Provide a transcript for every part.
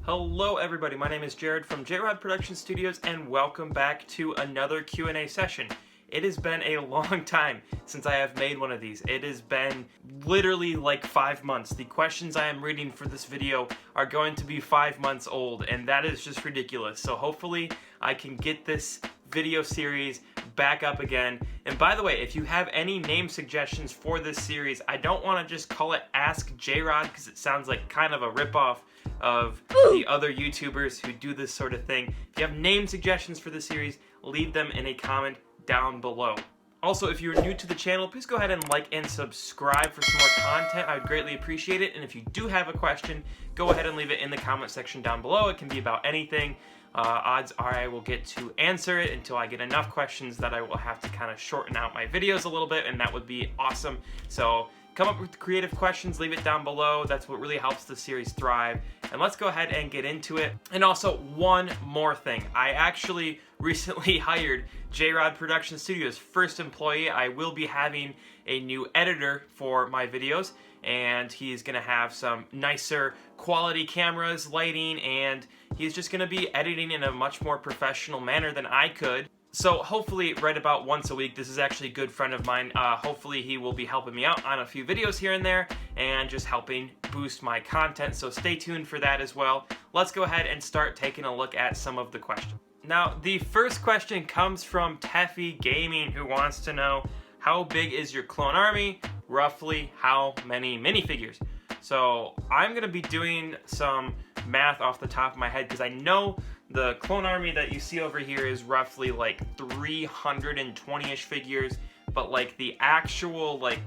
Hello everybody, my name is Jrod from Jrod Productions Studios and welcome back to another Q&A session. It has been a long time since I have made one of these. It has been literally like 5 months. The questions I am reading for this video are going to be 5 months old, and that is just ridiculous. So hopefully I can get this video series back up again. And by the way, if you have any name suggestions for this series, I don't want to just call it Ask Jrod because it sounds like kind of a ripoff of the other YouTubers who do this sort of thing. If you have name suggestions for the series, leave them in a comment down below. Also, if you're new to the channel, please go ahead and like and subscribe for some more content. I would greatly appreciate it. And if you do have a question, go ahead and leave it in the comment section down below. It can be about anything. Odds are I will get to answer it until I get enough questions that I will have to kind of shorten out my videos a little bit, and that would be awesome. So come up with creative questions, leave it down below. That's what really helps the series thrive. And let's go ahead and get into it. And also, one more thing. I actually recently hired Jrod Productions Studios' first employee. I will be having a new editor for my videos, and he's gonna have some nicer quality cameras, lighting, and he's just gonna be editing in a much more professional manner than I could. So hopefully right about once a week. This is actually a good friend of mine. Hopefully he will be helping me out on a few videos here and there and just helping boost my content. So stay tuned for that as well. Let's go ahead and start taking a look at some of the questions. Now, the first question comes from Teffy Gaming, who wants to know, how big is your clone army? Roughly how many minifigures? So I'm gonna be doing some math off the top of my head because I know the clone army that you see over here is roughly like 320-ish figures, but like the actual like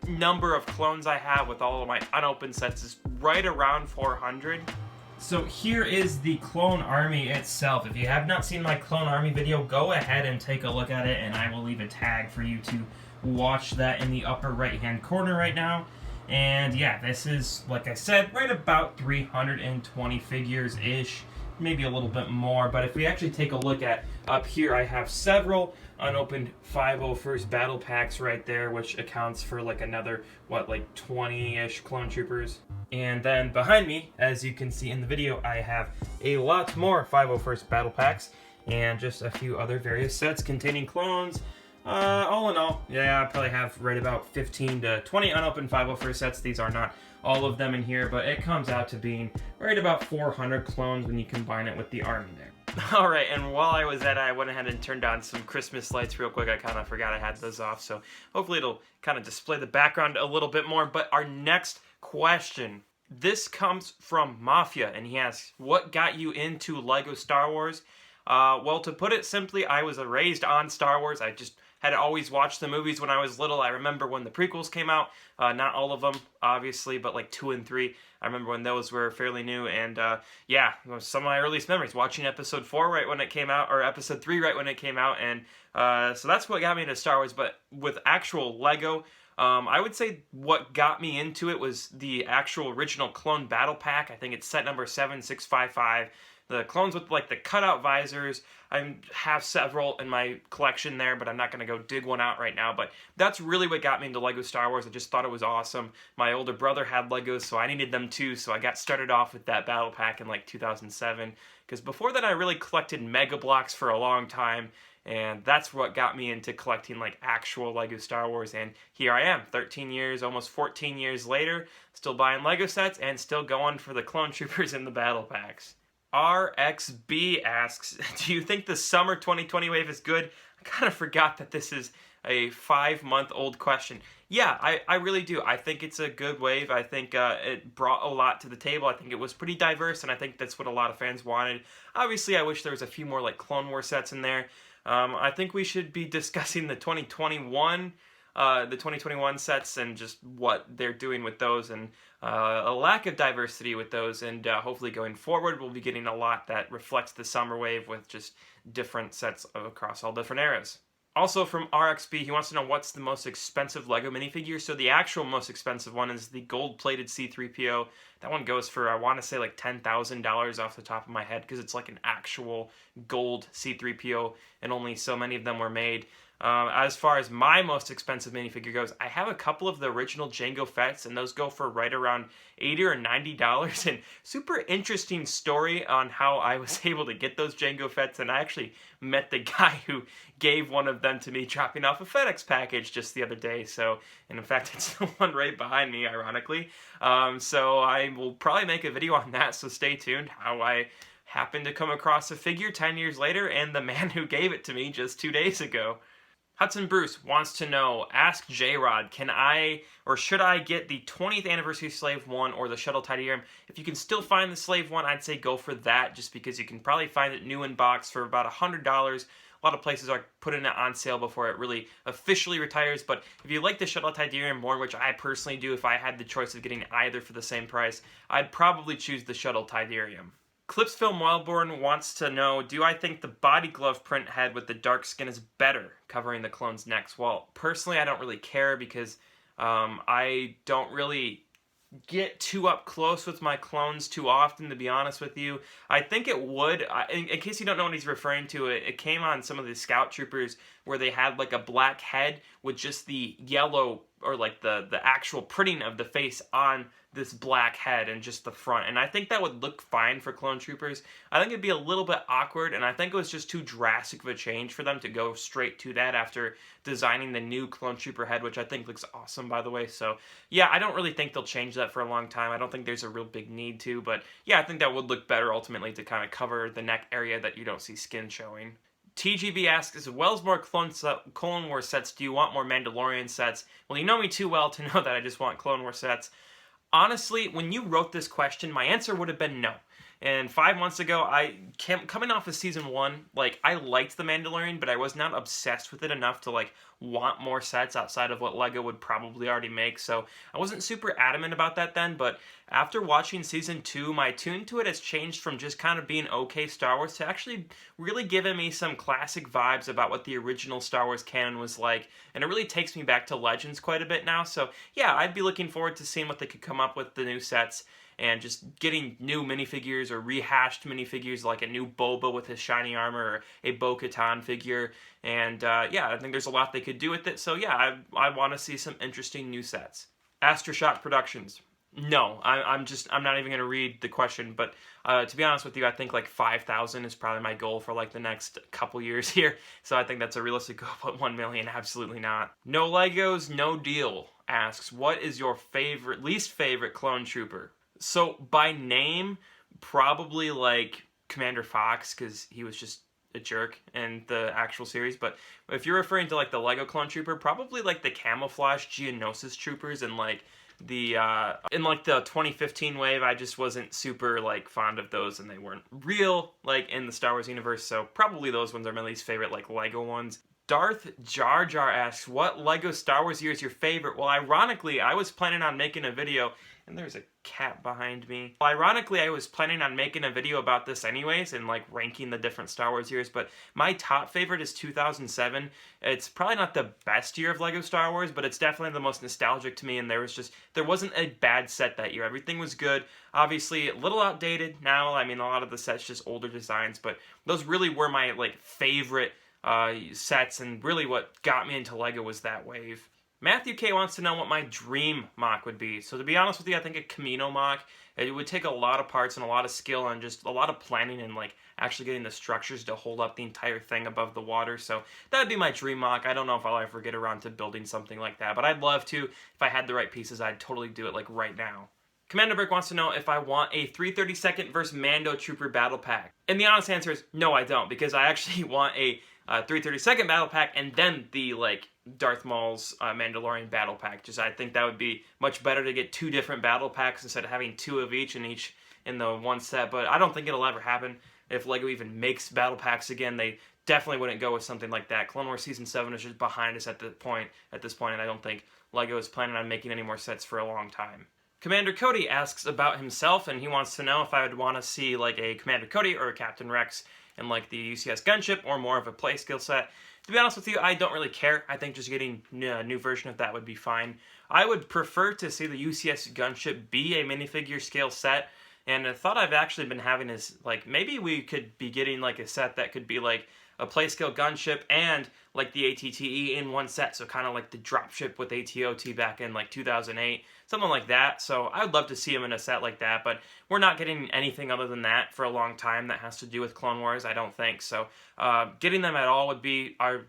number of clones I have with all of my unopened sets is right around 400. So here is the clone army itself. If you have not seen my clone army video, go ahead and take a look at it, and I will leave a tag for you to watch that in the upper right hand corner right now. And yeah, this is, like I said, right about 320 figures-ish, maybe a little bit more. But if we actually take a look at up here, I have several unopened 501st battle packs right there, which accounts for like another, what, like 20-ish clone troopers. And then behind me, as you can see in the video, I have a lot more 501st battle packs and just a few other various sets containing clones. All in all, yeah, I probably have right about 15 to 20 unopened 501st sets. These are not all of them in here, but it comes out to being right about 400 clones when you combine it with the army there. Alright, and while I was at it, I went ahead and turned on some Christmas lights real quick. I kind of forgot I had those off, so hopefully it'll kind of display the background a little bit more. But our next question, this comes from Mafia, and he asks, what got you into LEGO Star Wars? Well, to put it simply, I was raised on Star Wars. I just had always watched the movies when I was little. I remember when the prequels came out, not all of them, obviously, but like 2 and 3. I remember when those were fairly new, and yeah, some of my earliest memories, watching Episode 4 right when it came out, or Episode 3 right when it came out, and so that's what got me into Star Wars. But with actual LEGO, I would say what got me into it was the actual original clone battle pack. I think it's set number 7655. The clones with like the cutout visors. I have several in my collection there, but I'm not going to go dig one out right now. But that's really what got me into LEGO Star Wars. I just thought it was awesome. My older brother had LEGOs, so I needed them too. So I got started off with that battle pack in like 2007. Because before that, I really collected Mega Blocks for a long time. And that's what got me into collecting like actual LEGO Star Wars. And here I am, 13 years, almost 14 years later, still buying LEGO sets and still going for the clone troopers in the battle packs. RXB asks, do you think the summer 2020 wave is good? I kind of forgot that this is a 5-month-old question. Yeah, I really do. I think it's a good wave. I think it brought a lot to the table. I think it was pretty diverse, and I think that's what a lot of fans wanted. Obviously, I wish there was a few more like Clone Wars sets in there. I think we should be discussing the 2021 sets and just what they're doing with those, and a lack of diversity with those, and hopefully going forward we'll be getting a lot that reflects the summer wave with just different sets across all different eras. Also from RXB, he wants to know what's the most expensive LEGO minifigure. So the actual most expensive one is the gold-plated C-3PO. That one goes for, I want to say, like $10,000 off the top of my head, because it's like an actual gold C-3PO, and only so many of them were made. As far as my most expensive minifigure goes, I have a couple of the original Jango Fett's, and those go for right around $80 or $90. And super interesting story on how I was able to get those Jango Fett's, and I actually met the guy who gave one of them to me dropping off a FedEx package just the other day. So, and in fact, it's the one right behind me, ironically. So I will probably make a video on that, so stay tuned. How I happened to come across a figure 10 years later and the man who gave it to me just 2 days ago. Hudson Bruce wants to know, ask Jrod, can I or should I get the 20th anniversary Slave 1 or the Shuttle Tydirium? If you can still find the Slave 1, I'd say go for that, just because you can probably find it new in box for about $100. A lot of places are putting it on sale before it really officially retires, but if you like the Shuttle Tydirium more, which I personally do, if I had the choice of getting either for the same price, I'd probably choose the Shuttle Tydirium. Clipsfilm Wildborn wants to know, do I think the body glove print head with the dark skin is better covering the clone's necks? Well, personally, I don't really care because I don't really get too up close with my clones too often, to be honest with you. I think it would, in case you don't know what he's referring to, it came on some of the Scout Troopers where they had like a black head with just the yellow, or like the actual printing of the face on this black head and just the front, and I think that would look fine for Clone Troopers. I think it'd be a little bit awkward, and I think it was just too drastic of a change for them to go straight to that after designing the new Clone Trooper head, which I think looks awesome, by the way. So yeah, I don't really think they'll change that for a long time. I don't think there's a real big need to, but yeah, I think that would look better ultimately to kind of cover the neck area that you don't see skin showing. TGB asks, as well as more Clone Wars sets, do you want more Mandalorian sets? Well, you know me too well to know that I just want Clone Wars sets. Honestly, when you wrote this question, my answer would have been no. And 5 months ago, coming off of season 1, like, I liked The Mandalorian, but I was not obsessed with it enough to, like, want more sets outside of what LEGO would probably already make. So I wasn't super adamant about that then, but after watching season 2, my tune to it has changed from just kind of being okay Star Wars to actually really giving me some classic vibes about what the original Star Wars canon was like. And it really takes me back to Legends quite a bit now. So yeah, I'd be looking forward to seeing what they could come up with the new sets, and just getting new minifigures or rehashed minifigures like a new Boba with his shiny armor, or a Bo-Katan figure. And yeah, I think there's a lot they could do with it. So yeah, I want to see some interesting new sets. Astroshot Productions. No, I'm not even going to read the question, but to be honest with you, I think like 5,000 is probably my goal for like the next couple years here. So I think that's a realistic goal, but 1 million, absolutely not. No Legos, no deal asks, what is your least favorite Clone Trooper? So by name, probably like Commander Fox, because he was just a jerk in the actual series. But if you're referring to like the Lego Clone Trooper, probably like the camouflage Geonosis Troopers and like the in like the 2015 wave. I just wasn't super like fond of those, and they weren't real like in the Star Wars universe. So probably those ones are my least favorite like Lego ones. Darth Jar Jar asks, what Lego Star Wars year is your favorite? Well, ironically, I was planning on making a video, and there's a cat behind me. Well, ironically, I was planning on making a video about this anyways, and like ranking the different Star Wars years, but my top favorite is 2007. It's probably not the best year of Lego Star Wars, but it's definitely the most nostalgic to me, and there wasn't a bad set that year. Everything was good. Obviously, a little outdated now. I mean, a lot of the sets just older designs, but those really were my like favorite sets, and really what got me into Lego was that wave. Matthew K wants to know what my dream mock would be. So to be honest with you, I think a Camino mock, it would take a lot of parts and a lot of skill and just a lot of planning and like actually getting the structures to hold up the entire thing above the water. So that would be my dream mock. I don't know if I'll ever get around to building something like that, but I'd love to. If I had the right pieces, I'd totally do it like right now. Commander Brick wants to know if I want a 332nd versus Mando Trooper battle pack. And the honest answer is no, I don't, because I actually want a 332nd battle pack and then the like Darth Maul's Mandalorian battle pack. Just I think that would be much better to get 2 different battle packs instead of having 2 of each in the one set. But I don't think it'll ever happen. If LEGO even makes battle packs again, they definitely wouldn't go with something like that. Clone Wars Season 7 is just behind us at this point, and I don't think LEGO is planning on making any more sets for a long time. Commander Cody asks about himself, and he wants to know if I would want to see like a Commander Cody or a Captain Rex in like the UCS Gunship, or more of a play skill set. To be honest with you, I don't really care. I think just getting a new version of that would be fine. I would prefer to see the UCS Gunship be a minifigure scale set, and a thought I've actually been having is like maybe we could be getting like a set that could be like a play-scale gunship and like the ATTE in one set, so kind of like the dropship with ATOT back in like 2008, something like that. So I'd love to see them in a set like that, but we're not getting anything other than that for a long time that has to do with Clone Wars, I don't think. So getting them at all would be our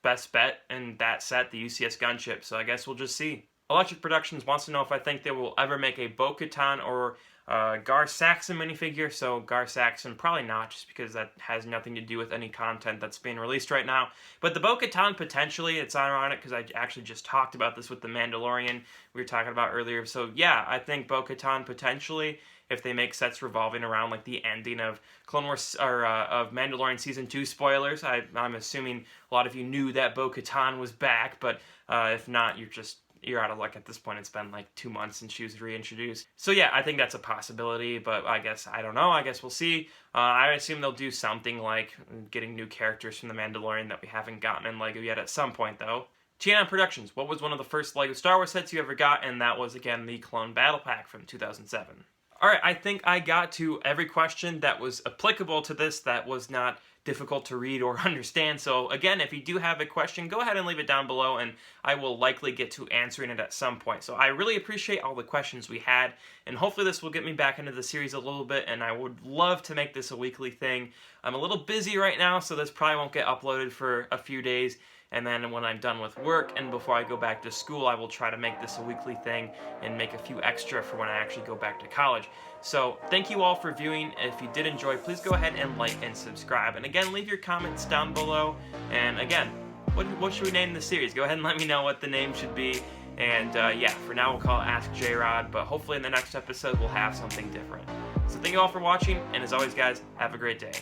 best bet in that set, the UCS Gunship. So I guess we'll just see. Electric Productions wants to know if I think they will ever make a Bo-Katan or Gar Saxon minifigure. So Gar Saxon, probably not, just because that has nothing to do with any content that's being released right now. But the Bo-Katan, potentially. It's ironic because I actually just talked about this with the Mandalorian we were talking about earlier. So yeah, I think Bo-Katan potentially, if they make sets revolving around like the ending of Clone Wars or of Mandalorian Season 2 spoilers. I'm assuming a lot of you knew that Bo-Katan was back, but if not, you're out of luck at this point. It's been like 2 months since she was reintroduced. So yeah, I think that's a possibility, but I guess, I don't know. I guess we'll see. I assume they'll do something like getting new characters from The Mandalorian that we haven't gotten in LEGO yet at some point, though. TNM Productions, what was one of the first LEGO Star Wars sets you ever got? And that was, again, the Clone Battle Pack from 2007. Alright, I think I got to every question that was applicable to this that was not difficult to read or understand. So again, if you do have a question, go ahead and leave it down below and I will likely get to answering it at some point. So I really appreciate all the questions we had, and hopefully this will get me back into the series a little bit, and I would love to make this a weekly thing. I'm a little busy right now, so this probably won't get uploaded for a few days. And then when I'm done with work and before I go back to school, I will try to make this a weekly thing and make a few extra for when I actually go back to college. So thank you all for viewing. If you did enjoy, please go ahead and like and subscribe. And again, leave your comments down below. And again, what should we name the series? Go ahead and let me know what the name should be. And yeah, for now we'll call it Ask Jrod, but hopefully in the next episode we'll have something different. So thank you all for watching, and as always guys, have a great day.